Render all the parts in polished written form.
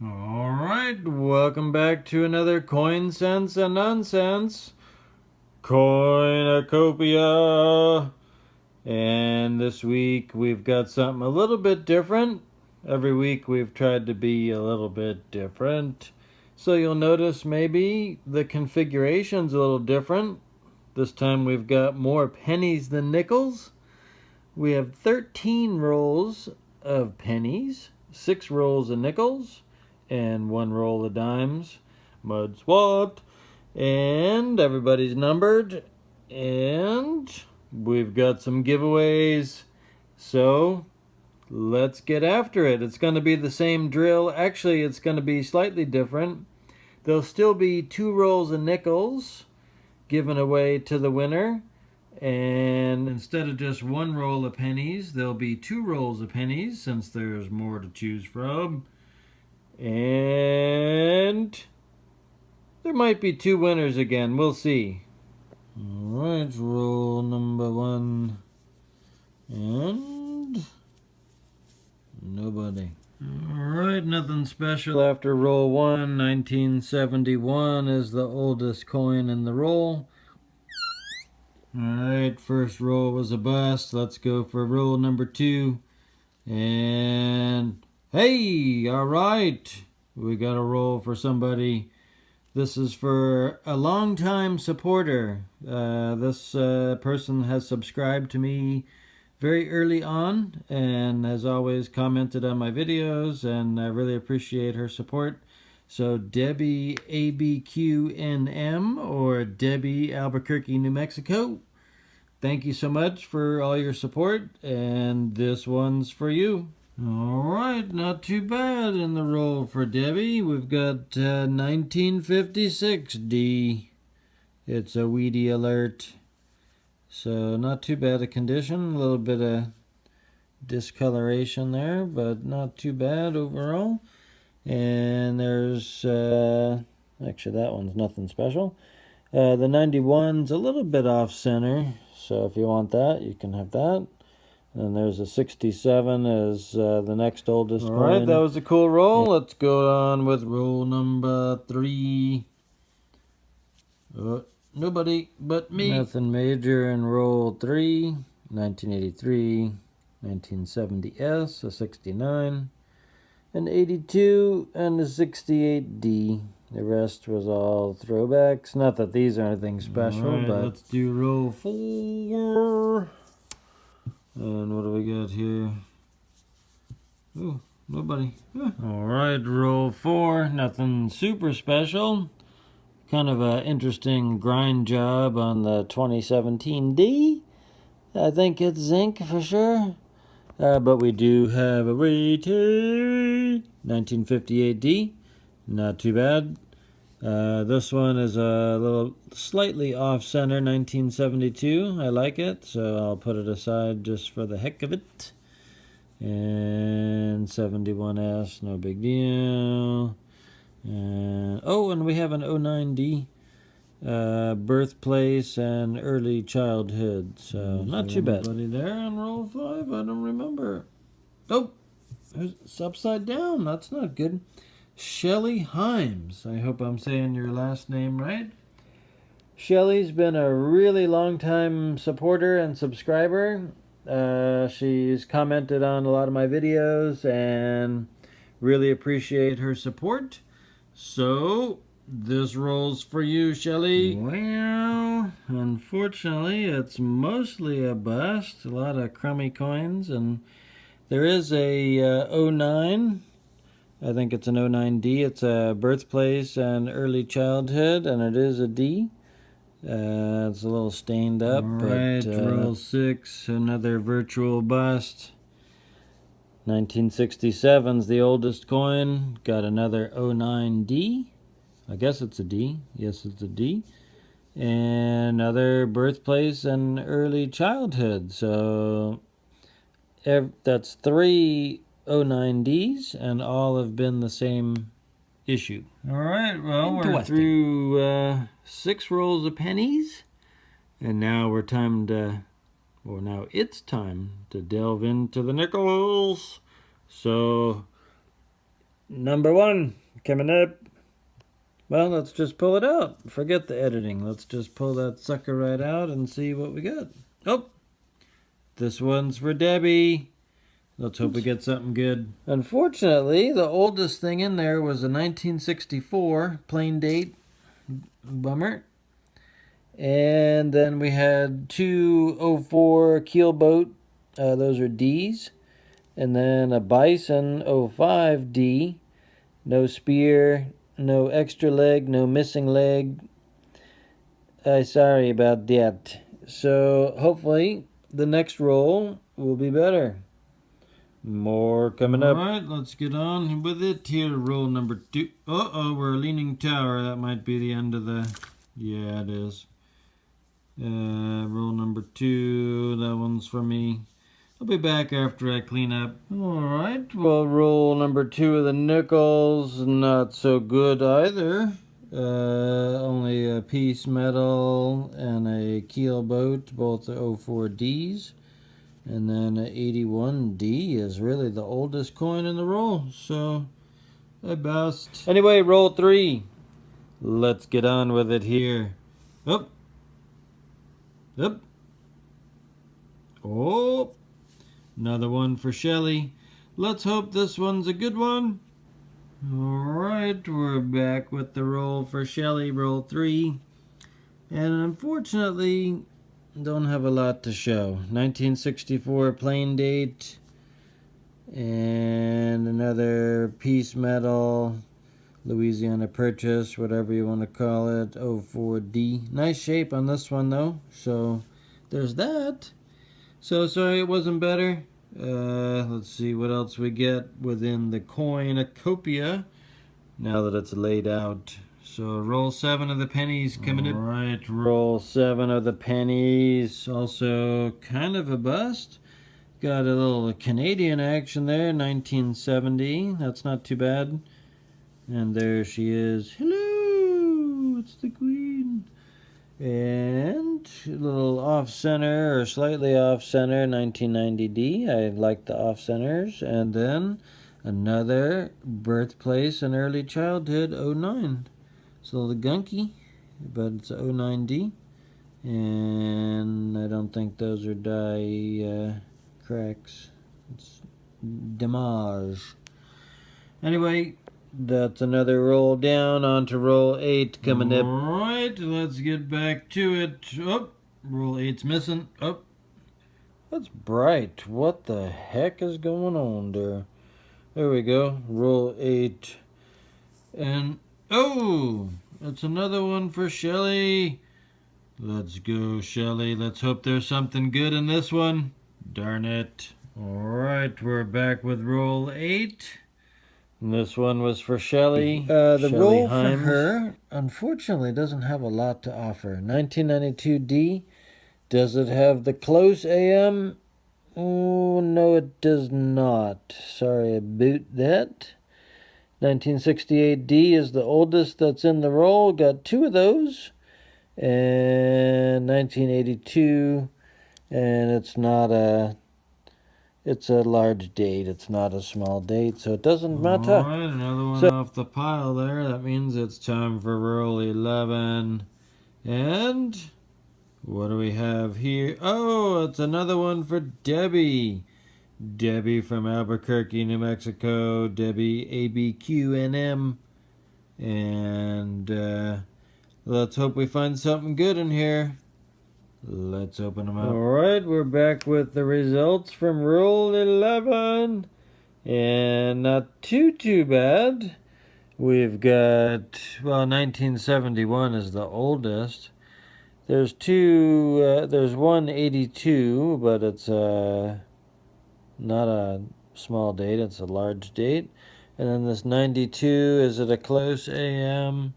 Alright, welcome back to another Coin Sense and Nonsense Coinucopia. And this week we've got something a little bit different. Every week we've tried to be a little bit different. So you'll notice maybe the configuration's a little different. This time we've got more pennies than nickels. We have 13 rolls of pennies, 6 rolls of nickels, and 1 roll of dimes. Mud swat. And everybody's numbered. And we've got some giveaways. So let's get after it. It's going to be the same drill. Actually, it's going to be slightly different. There'll still be 2 rolls of nickels given away to the winner. And instead of just 1 roll of pennies, there'll be 2 rolls of pennies since there's more to choose from. And there might be 2 winners again. We'll see. Alright, roll number 1. And nobody. Alright, nothing special after roll 1. 1971 is the oldest coin in the roll. Alright, first roll was a bust. Let's go for roll number 2. And hey, alright. We got a roll for somebody. This is for a long-time supporter. This person has subscribed to me very early on and has always commented on my videos, and I really appreciate her support. So Debbie ABQNM, or Debbie, Albuquerque, New Mexico, thank you so much for all your support, and this one's for you. Alright, not too bad in the roll for Debbie. We've got 1956 D. It's a weedy alert. So not too bad a condition. A little bit of discoloration there, but not too bad overall. And there's, actually that one's nothing special. The 91's a little bit off center, so if you want that, you can have that. And there's a 67 as the next oldest coin. Alright, that was a cool roll. Yeah. Let's go on with roll number 3. Nobody but me. Nothing major in roll 3. 1983, 1970S, a 69, an 82, and a 68D. The rest was all throwbacks. Not that these are anything special, right, but let's do roll 4. And what do we got here? Oh, nobody. Alright, roll 4. Nothing super special. Kind of an interesting grind job on the 2017D. I think it's zinc for sure. But we do have a rating. 1958D. Not too bad. This one is a little slightly off-center, 1972. I like it, so I'll put it aside just for the heck of it. And 71S, no big deal. And, oh, and we have an 09D. Birthplace and early childhood, so not too bad. Anybody there on roll 5? I don't remember. Oh, it's upside down. That's not good. Shelly Himes. I hope I'm saying your last name right. Shelly's been a really long time supporter and subscriber. She's commented on a lot of my videos and really appreciate her support. So this roll's for you, Shelly. Well, unfortunately, it's mostly a bust. A lot of crummy coins, and there is a 09. I think it's an 09D. It's a birthplace and early childhood, and it is a D. It's a little stained up. Alright, roll 6, another virtual bust. 1967's the oldest coin. Got another 09D. I guess it's a D. Yes, it's a D. And another birthplace and early childhood. So that's 3 09Ds, and all have been the same issue. Alright, well, we're through 6 rolls of pennies, and now it's time to delve into the nickels. So Number 1 coming up. Well, let's just pull it out. Forget the editing. Let's just pull that sucker right out and see what we got. Oh, this one's for Debbie. Let's hope we get something good. Unfortunately, the oldest thing in there was a 1964 plain date. Bummer. And then we had 204 keelboat. Those are D's. And then a Bison 05D. No spear, no extra leg, no missing leg. Sorry about that. So hopefully the next roll will be better. More coming up. All right, let's get on with it here. Roll number 2. Uh-oh, we're a leaning tower. That might be the end of the... Yeah, it is. Roll number 2. That one's for me. I'll be back after I clean up. Alright, well, roll number 2 of the nickels. Not so good either. Only a piece metal and a keel boat, both the 04Ds. And then a 81D is really the oldest coin in the roll, so I bust. Anyway, roll 3. Let's get on with it here. Up. Up. Oh. Another one for Shelly. Let's hope this one's a good one. Alright, we're back with the roll for Shelly, roll 3. And unfortunately, don't have a lot to show. 1964 plain date. And another piece metal. Louisiana Purchase, whatever you want to call it. 04D. Nice shape on this one though. So, there's that. So sorry it wasn't better. Let's see what else we get within the Coinucopia now that it's laid out. So roll 7 of the pennies coming in. Alright, roll 7 of the pennies. Also kind of a bust. Got a little Canadian action there, 1970. That's not too bad. And there she is. Hello! It's the Queen. And a little off-center, or slightly off-center, 1990D. I like the off-centers. And then another birthplace and early childhood, 09. It's a little gunky, but it's a 09D. And I don't think those are die cracks. It's damage. Anyway, that's another roll down, onto roll 8 coming up. Alright, let's get back to it. Oh, roll 8's missing. Oh, that's bright. What the heck is going on there? There we go. Roll 8. And, oh, that's another one for Shelly. Let's go, Shelly. Let's hope there's something good in this one. Darn it. Alright, we're back with roll 8. And this one was for Shelly. The roll for her, unfortunately, doesn't have a lot to offer. 1992D. Does it have the close AM? Oh, no, it does not. Sorry about that. 1968D is the oldest that's in the roll. Got 2 of those. And 1982. And it's not a... It's a large date. It's not a small date, so it doesn't matter. All right, another one off the pile there. That means it's time for roll 11. And what do we have here? Oh, it's another one for Debbie. Debbie from Albuquerque, New Mexico. Debbie ABQNM. And let's hope we find something good in here. Let's open them up. Alright, we're back with the results from roll 11. And not too bad. We've got, well, 1971 is the oldest. There's there's 182, but it's not a small date, it's a large date. And then this 92, is it a close AM?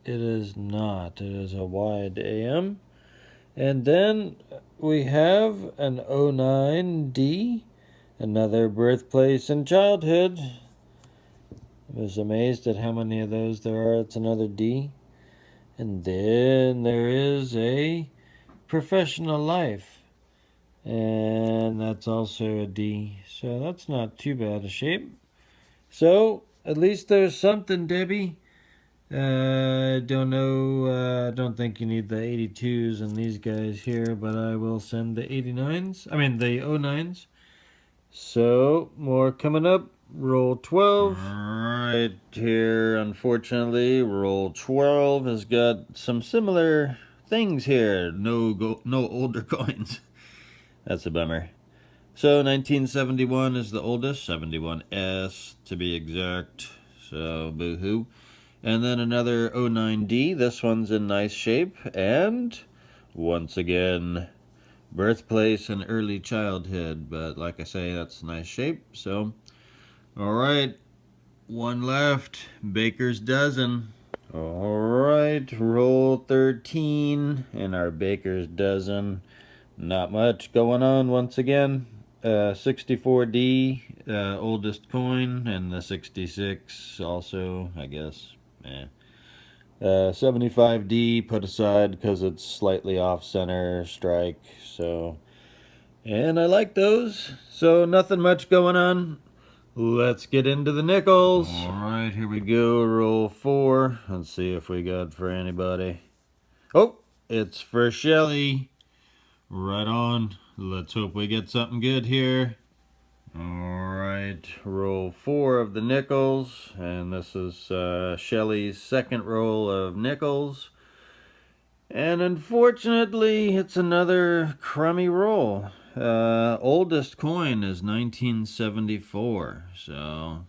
It is not. It is a wide AM. And then we have an 09D, another birthplace and childhood. I was amazed at how many of those there are. It's another D. And then there is a professional life. And that's also a D. So that's not too bad a shape. So at least there's something, Debbie. Don't know, don't think you need the 82s and these guys here, but I will send the 89s. I mean, the 09s. So, more coming up. Roll 12. Right here, unfortunately, roll 12 has got some similar things here. No older coins. That's a bummer. So 1971 is the oldest, 71S to be exact. So boo-hoo. And then another 09D. This one's in nice shape. And once again, birthplace and early childhood. But like I say, that's nice shape. So, all right, one left. Baker's dozen. All right, roll 13 in our Baker's dozen. Not much going on once again. 64D, oldest coin, and the 66 also, I guess. 75D put aside because it's slightly off center strike. So, and I like those. So nothing much going on. Let's get into the nickels. All right, here we go. Roll 4. Let's see if we got for anybody. Oh, it's for Shelly. Right on. Let's hope we get something good here. Alright, roll 4 of the nickels, and this is Shelly's second roll of nickels. And unfortunately, it's another crummy roll. Oldest coin is 1974, so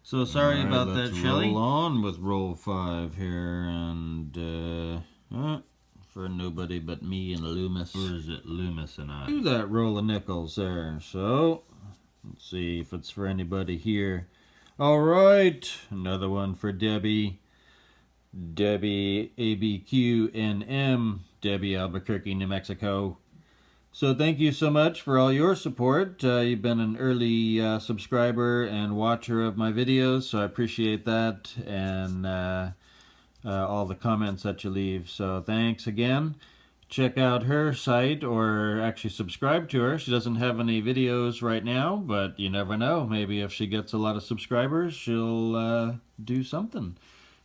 so sorry about that, Shelly. Roll on with roll 5 here, and for nobody but me and Loomis. Or is it Loomis and I? Do that roll of nickels there. So, let's see if it's for anybody here. All right, another one for Debbie. Debbie ABQNM. Debbie, Albuquerque, New Mexico. So thank you so much for all your support. You've been an early subscriber and watcher of my videos, so I appreciate that. And all the comments that you leave. So thanks again. Check out her site, or actually subscribe to her. She doesn't have any videos right now, but you never know. Maybe if she gets a lot of subscribers, she'll do something.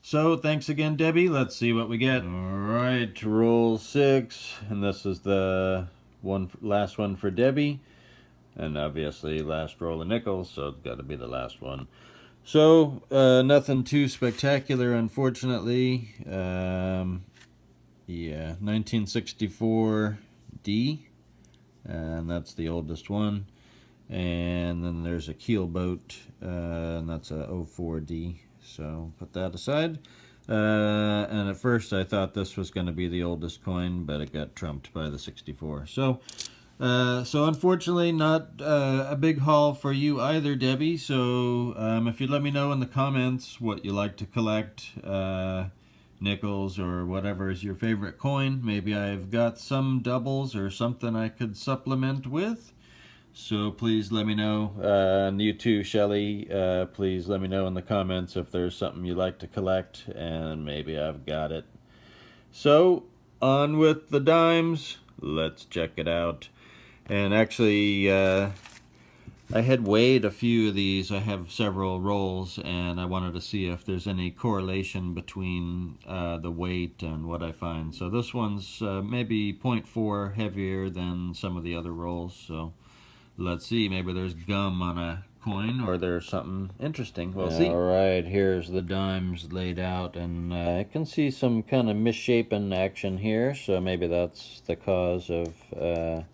So thanks again, Debbie. Let's see what we get. All right, roll 6, and this is the last one for Debbie. And obviously last roll of nickels, so it's got to be the last one. So, nothing too spectacular, unfortunately. Yeah, 1964D, and that's the oldest one. And then there's a keelboat, and that's a 04D. So, put that aside. And at first I thought this was going to be the oldest coin, but it got trumped by the 64. So unfortunately, not a big haul for you either, Debbie. So if you'd let me know in the comments what you like to collect, nickels or whatever is your favorite coin. Maybe I've got some doubles or something I could supplement with. So please let me know. And you too, Shelly. Please let me know in the comments if there's something you like to collect, and maybe I've got it. So on with the dimes. Let's check it out. And actually, I had weighed a few of these. I have several rolls, and I wanted to see if there's any correlation between the weight and what I find. So this one's maybe 0.4 heavier than some of the other rolls. So let's see. Maybe there's gum on a coin, or there's something interesting. We'll see. All right, here's the dimes laid out, and I can see some kind of misshapen action here. So maybe that's the cause of the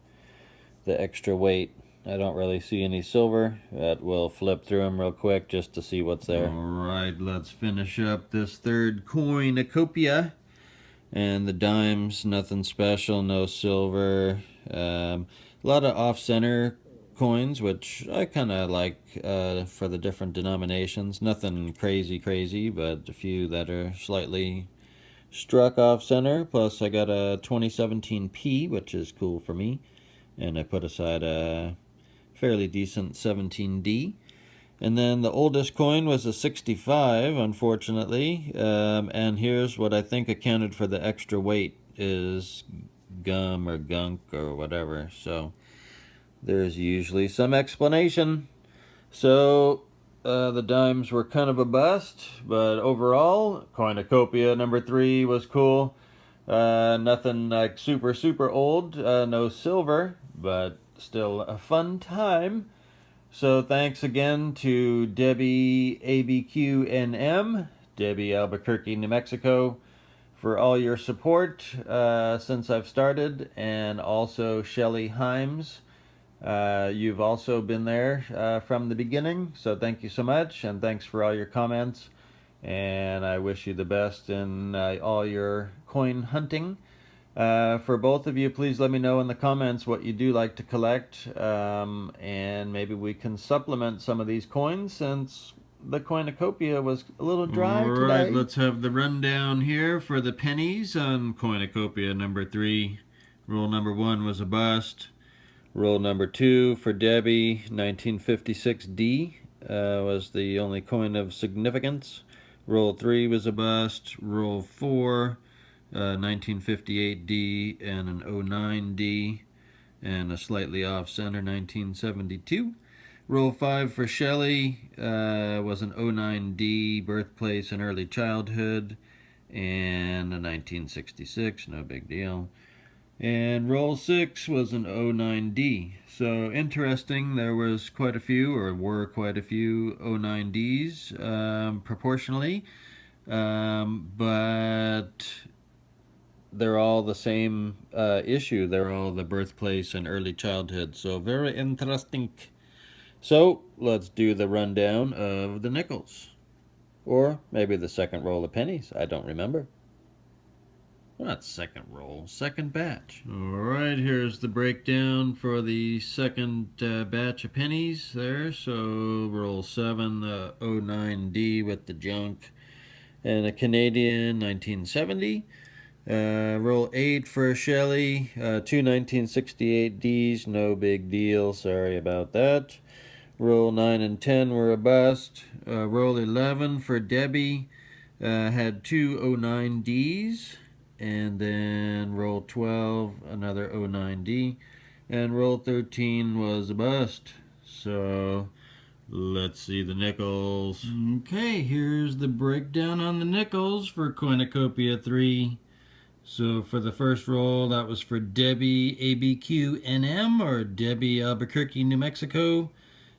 extra weight. I don't really see any silver, but we'll flip through them real quick just to see what's there. Alright, let's finish up this third Coinucopia. And the dimes, nothing special, no silver. A lot of off-center coins, which I kind of like for the different denominations. Nothing crazy, but a few that are slightly struck off-center. Plus I got a 2017 P, which is cool for me. And I put aside a fairly decent 17D. And then the oldest coin was a 65, unfortunately. And here's what I think accounted for the extra weight is gum or gunk or whatever. So there's usually some explanation. So The dimes were kind of a bust, but overall, Coinucopia number 3 was cool. Nothing like super old, no silver, but still a fun time. So thanks again to Debbie ABQNM, Debbie Albuquerque, New Mexico, for all your support since I've started, and also Shelly Himes. You've also been there from the beginning, so thank you so much, and thanks for all your comments. And I wish you the best in all your coin hunting. For both of you, please let me know in the comments what you do like to collect, and maybe we can supplement some of these coins since the Coinucopia was a little dry today. Alright, let's have the rundown here for the pennies on Coinucopia number 3. Roll number 1 was a bust. Roll number 2 for Debbie, 1956D, was the only coin of significance. Roll 3 was a bust. Roll 4, 1958D and an 09D, and a slightly off-center 1972. Roll 5 for Shelley was an 09D, birthplace and early childhood, and a 1966, no big deal. And roll 6 was an 09D. So interesting, there was quite a few, or were quite a few 09Ds proportionally, but they're all the same issue. They're all the birthplace and early childhood. So very interesting. So let's do the rundown of the nickels. Or maybe the second roll of pennies. I don't remember. Not second roll, second batch. Alright, here's the breakdown for the second batch of pennies there. So roll 7, the 09D with the junk, and a Canadian 1970. Roll 8 for Shelley, 2 1968Ds, no big deal, sorry about that. Roll 9 and 10 were a bust. Roll 11 for Debbie, had 2 09Ds. And then roll 12, another 09D, and roll 13 was a bust. So let's see the nickels. Okay, here's the breakdown on the nickels for Coinucopia 3. So for the first roll, that was for Debbie ABQNM, or Debbie Albuquerque, New Mexico.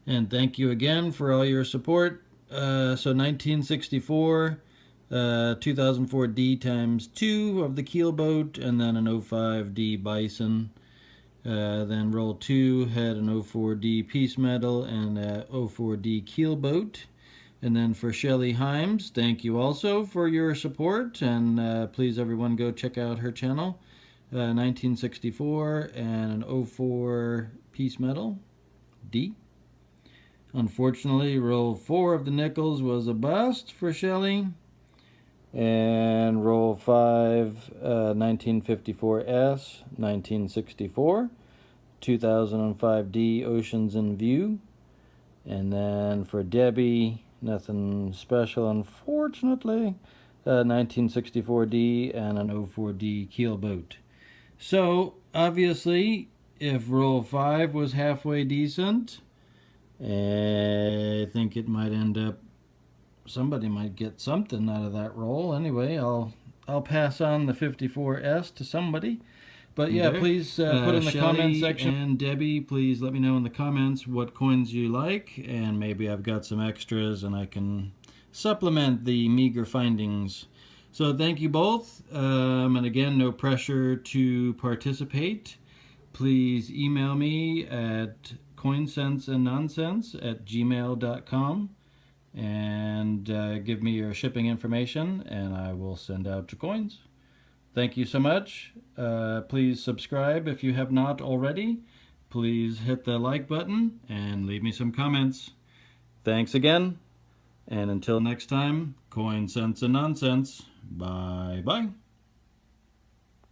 And thank you again for all your support. So 1964. 2004D times 2 of the keelboat, and then an 05D bison. Then roll 2 had an 04D piece metal and a 04D keelboat. And then for Shelly Himes, thank you also for your support, and please everyone go check out her channel. 1964 and an 04 piece metal D. Unfortunately, roll 4 of the nickels was a bust for Shelly. And roll 5, 1954S, 1964, 2005D Oceans in View. And then for Debbie, nothing special unfortunately, 1964D and an 04D keelboat. So obviously, if roll 5 was halfway decent, I think it might end up, somebody might get something out of that roll. Anyway, I'll pass on the 54S to somebody. But yeah, okay. Please put in the comment section. And Debbie, please let me know in the comments what coins you like, and maybe I've got some extras and I can supplement the meager findings. So thank you both, and again, no pressure to participate. Please email me at coinsenseandnonsense@gmail.com. and give me your shipping information, and I will send out your coins. Thank you so much. Please subscribe if you have not already. Please hit the like button and leave me some comments. Thanks again, and until next time, coin sense and nonsense. Bye bye.